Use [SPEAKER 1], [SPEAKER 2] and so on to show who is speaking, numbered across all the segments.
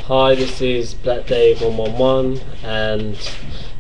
[SPEAKER 1] Hi, this is blackdave111, and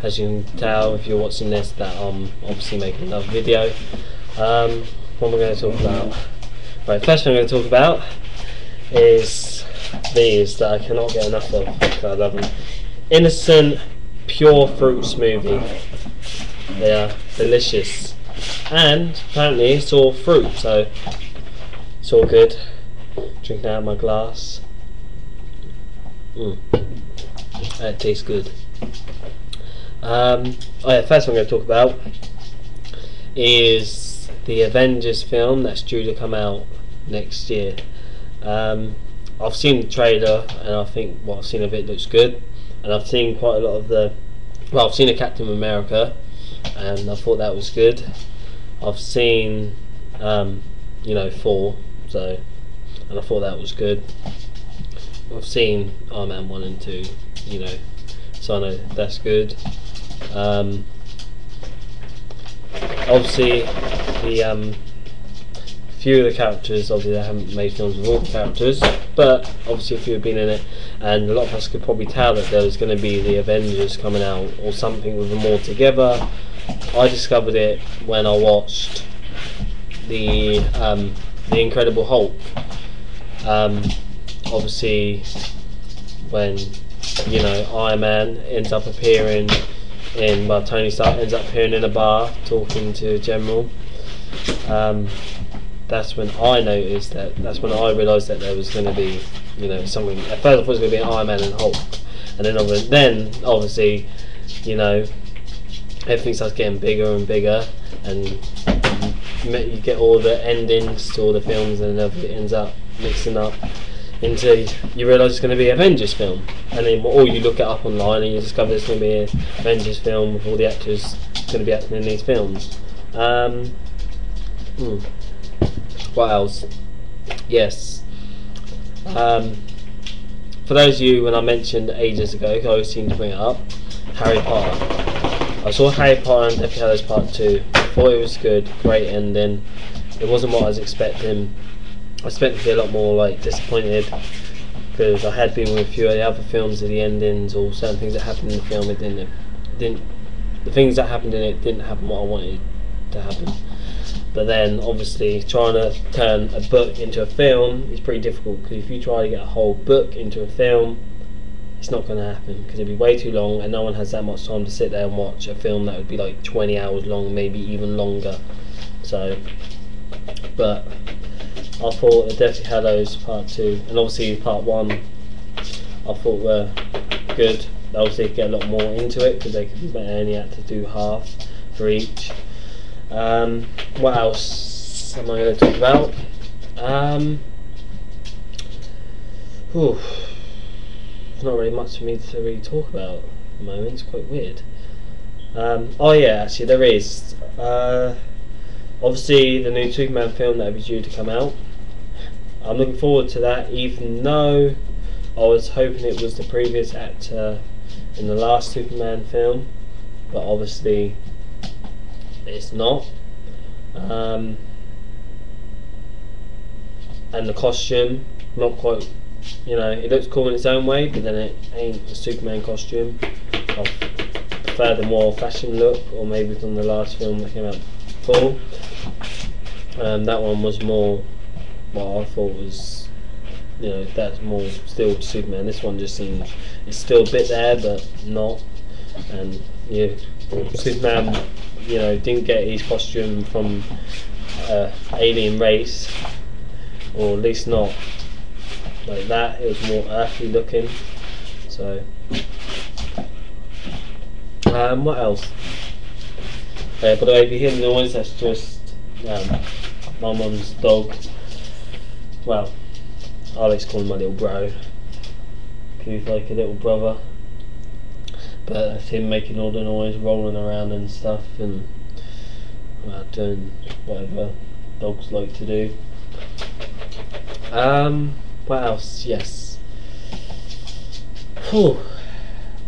[SPEAKER 1] as you can tell if you're watching this that I'm obviously making another video. What am I going to talk about? Right, first thing I'm going to talk about is these that I cannot get enough of because I love them. Innocent pure fruit smoothie. They are delicious, and apparently it's all fruit, so it's all good. Drinking out of my glass. That tastes good. Oh yeah, first one I'm going to talk about is the Avengers film that's due to come out next year. I've seen the trailer and I think what I've seen of it looks good, and I've seen quite a lot of the, well, I've seen a Captain America and I thought that was good. I've seen Thor, so, and I thought that was good. I've seen Iron Man 1 and 2, so I know that's good. Obviously, the few of the characters, obviously they haven't made films with all the characters, but obviously a few have been in it, and a lot of us could probably tell that there was going to be the Avengers coming out, or something with them all together. I discovered it when I watched the Incredible Hulk. Obviously, when Iron Man ends up appearing in, well, Tony Stark ends up appearing in a bar talking to General. That's when I noticed that. That's when I realised that there was going to be, something. At first, I thought it was going to be Iron Man and Hulk, and then obviously, everything starts getting bigger and bigger, and you get all the endings to all the films, and everything ends up mixing up into, you realise it's going to be an Avengers film, and then or you look it up online and you discover it's going to be an Avengers film with all the actors going to be acting in these films. What else? Yes. For those of you, when I mentioned ages ago, I always seem to bring it up, Harry Potter. I saw Harry Potter and Deathly Hallows Part 2. I thought it was good, great ending. It wasn't what I was expecting. I expected to be a lot more disappointed, because I had been with a few of the other films of the endings or certain things that happened in the film. The things that happened in it didn't happen what I wanted to happen. But then obviously trying to turn a book into a film is pretty difficult, because if you try to get a whole book into a film, it's not going to happen, because it'd be way too long, and no one has that much time to sit there and watch a film that would be like 20 hours long, maybe even longer. So, but I thought the Deathly Hallows Part 2 and obviously Part 1 I thought were good. Obviously get a lot more into it, because they only had to do half for each. What else am I going to talk about? There's not really much for me to really talk about at the moment. It's quite weird. Oh yeah, actually there is. Obviously the new Superman film that is due to come out. I'm looking forward to that, even though I was hoping it was the previous actor in the last Superman film, but obviously it's not. And the costume, not quite, it looks cool in its own way, but then it ain't a Superman costume. I prefer the more old-fashioned look, or maybe from the last film that came out before. That one was more what I thought was, that's more still Superman. This one just seems, it's still a bit there, but not. And Superman, didn't get his costume from alien race, or at least not like that. It was more earthly looking. So, what else? By the way, if you hear the noise, that's just my mum's dog. Well, I like to call him my little bro. He's like a little brother. But that's him making all the noise, rolling around and stuff, and doing whatever dogs like to do. What else? Yes. Whew.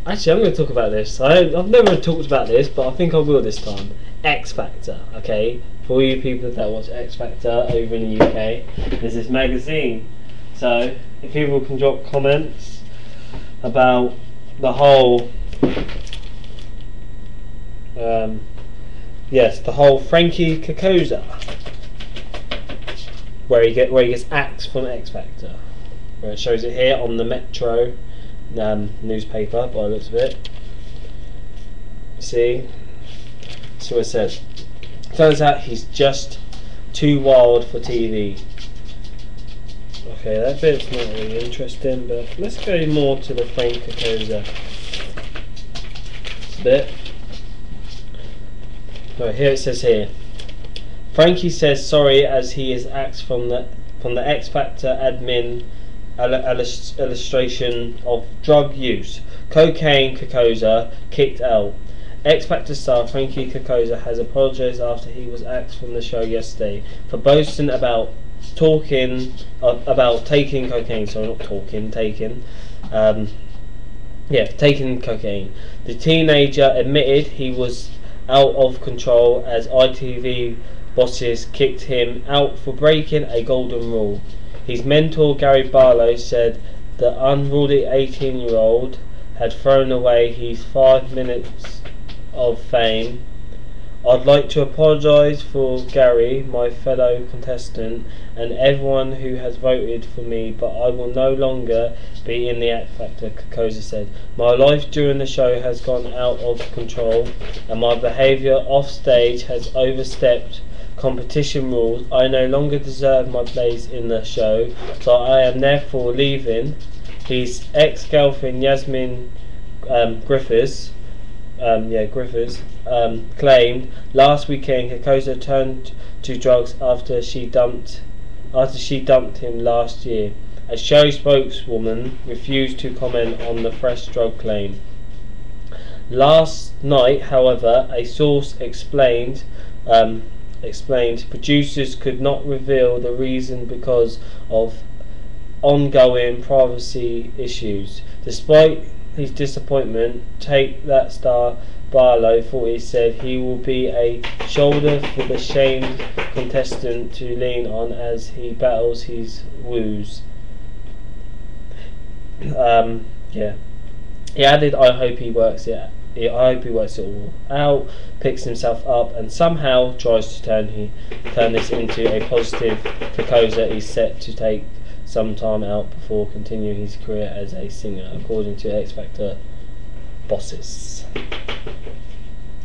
[SPEAKER 1] Actually, I'm going to talk about this. I've never talked about this, but I think I will this time. X Factor, okay? For all you people that watch X Factor over in the UK, there's this magazine. So, if people can drop comments about the whole yes, the whole Frankie Kokoza, where he gets axed from X Factor, where it shows it here on the Metro newspaper by the looks of it. See what it says. Turns out he's just too wild for TV. Okay, that bit's not really interesting, but let's go more to the Frank Kokoza bit. Right, here it says here, Frankie says sorry as he is axed from the X Factor admin illustration of drug use. Cocaine Kokoza kicked out. X Factor star Frankie Kokoza has apologised after he was axed from the show yesterday for boasting about taking cocaine. Sorry, not talking, taking. Taking cocaine. The teenager admitted he was out of control as ITV bosses kicked him out for breaking a golden rule. His mentor Gary Barlow said the unruly 18-year-old had thrown away his 5 minutes of fame. I'd like to apologise for Gary, my fellow contestant, and everyone who has voted for me, but I will no longer be in the X Factor, Kokoza said. My life during the show has gone out of control, and my behaviour off stage has overstepped competition rules. I no longer deserve my place in the show, so I am therefore leaving. His ex-girlfriend Yasmin Griffiths claimed last weekend Kokoza turned to drugs after she dumped him last year. A show spokeswoman refused to comment on the fresh drug claim. Last night, however, a source explained producers could not reveal the reason because of ongoing privacy issues. Despite his disappointment, Take That star Barlow thought he said he will be a shoulder for the shamed contestant to lean on as he battles his woes. He added, I hope he works it all out, picks himself up, and somehow tries to turn this into a positive. Kokoza is set to take some time out before continuing his career as a singer, according to X Factor bosses.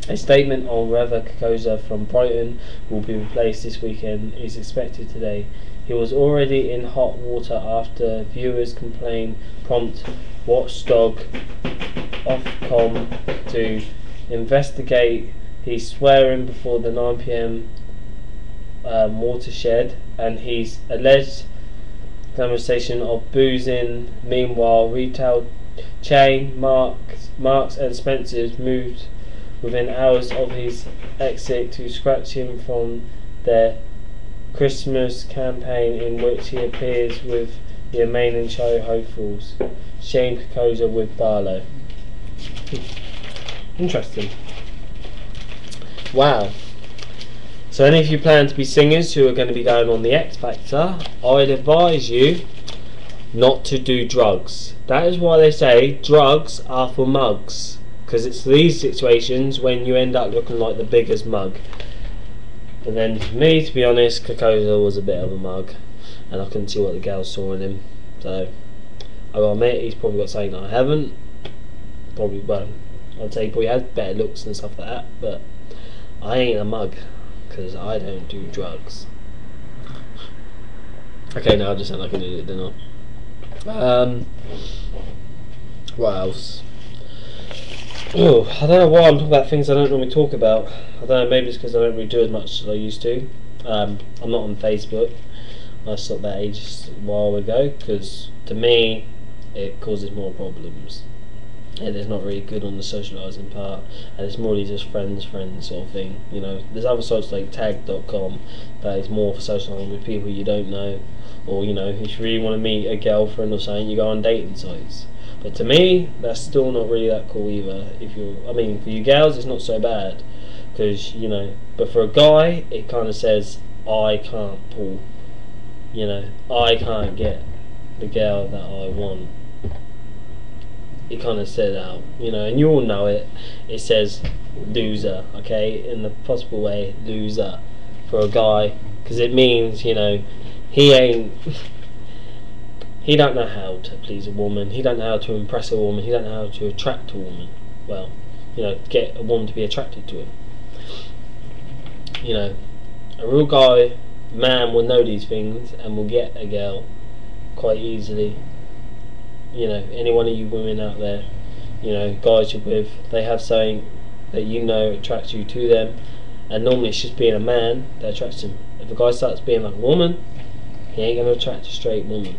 [SPEAKER 1] A statement on whether Kokoza from Brighton will be replaced this weekend is expected today. He was already in hot water after viewers complained, prompt watchdog Ofcom to investigate his swearing before the 9 p.m. watershed and his alleged demonstration of boozing. Meanwhile, retail chain Marks and Spencer's moved within hours of his exit to scratch him from their Christmas campaign, in which he appears with the remaining show hopefuls. Shane Kokoza with Barlow. Interesting. Wow. So any of you plan to be singers who are going to be going on the X Factor, I'd advise you not to do drugs. That is why they say drugs are for mugs, because it's these situations when you end up looking like the biggest mug. And then for me, to be honest, Kokoza was a bit of a mug, and I couldn't see what the girls saw in him. So I gotta admit, he's probably got something that I haven't. Probably, well, I'd say he probably has better looks and stuff like that, but I ain't a mug, because I don't do drugs. Okay, now I just sound like an idiot, didn't I? What else? Oh, I don't know why I'm talking about things I don't normally talk about. I don't know, maybe it's because I don't really do as much as I used to. I'm not on Facebook. I stopped that ages a while ago, because to me it causes more problems. And it's not really good on the socialising part, and it's more just friends sort of thing. You know, there's other sites like tag.com that is more for socialising with people you don't know, or you know, if you really want to meet a girlfriend or something, you go on dating sites. But to me, that's still not really that cool either. I mean, for you girls, it's not so bad, because you know. But for a guy, it kind of says, I can't pull. You know, I can't get the girl that I want. it kind of said out, you know, and you all know it. It says loser, okay, in the possible way, loser, for a guy, because it means, you know, he ain't. He don't know how to please a woman. He don't know how to impress a woman. He don't know how to attract a woman. Well, you know, get a woman to be attracted to him. You know, a real guy, man, will know these things and will get a girl quite easily. You know, any one of you women out there, you know, guys you're with, they have something that you know attracts you to them, and normally it's just being a man that attracts him. If a guy starts being like a woman, he ain't gonna attract a straight woman.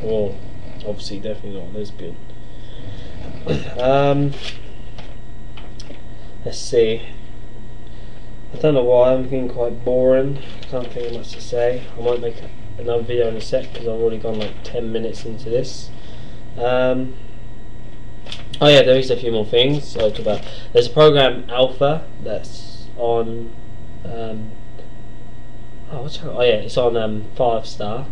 [SPEAKER 1] Or obviously definitely not a lesbian. Let's see. I don't know why I'm getting quite boring. I can't think of much to say. I might make another video in a sec because I've already gone like 10 minutes into this. Oh yeah, there is a few more things I'll talk about. There's a program Alpha that's on. Oh yeah, it's on 5 Star.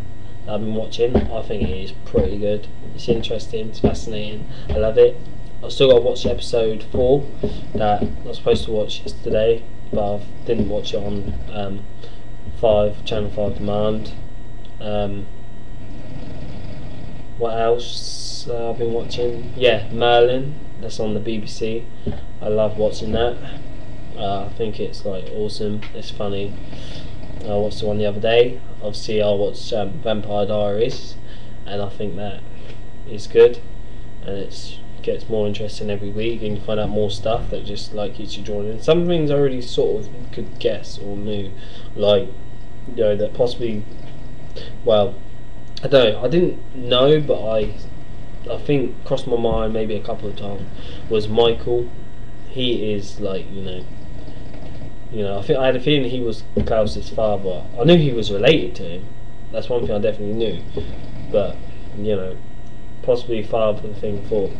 [SPEAKER 1] I've been watching. I think it is pretty good. It's interesting. It's fascinating. I love it. I've still got to watch episode 4 that I was supposed to watch yesterday, but I didn't watch it on Channel 5 Demand. What else I've been watching? Yeah, Merlin. That's on the BBC. I love watching that. I think it's like awesome. It's funny. I watched the one the other day. Obviously, I watched Vampire Diaries, and I think that is good, and it gets more interesting every week, and you find out more stuff that just like keeps you drawn in. Some things I already sort of could guess or knew, like, you know, that possibly, well, I don't know, I didn't know, but I think crossed my mind maybe a couple of times, was Michael. He is like, you know, I think I had a feeling he was Klaus's father. I knew he was related to him. That's one thing I definitely knew. But, you know, possibly father thing for.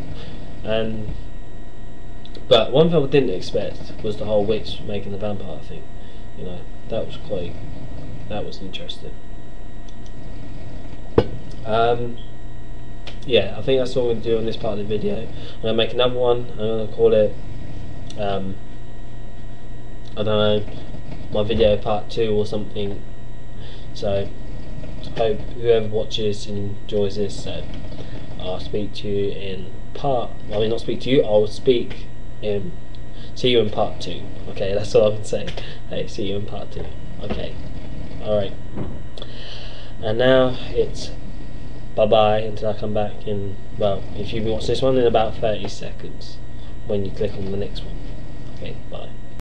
[SPEAKER 1] But one thing I didn't expect was the whole witch making the vampire thing. You know, that was interesting. Yeah, I think that's all I'm going to do on this part of the video. I'm going to make another one. I'm going to call it I don't know, my video part 2 or something. So I hope whoever watches enjoys this. So I'll speak to you in not speak to you, I'll see you in part 2. Okay, that's all I can say. Hey, see you in part 2. Okay, alright. And now it's bye bye until I come back in, well, if you've been watching this one, in about 30 seconds when you click on the next one. Okay, bye.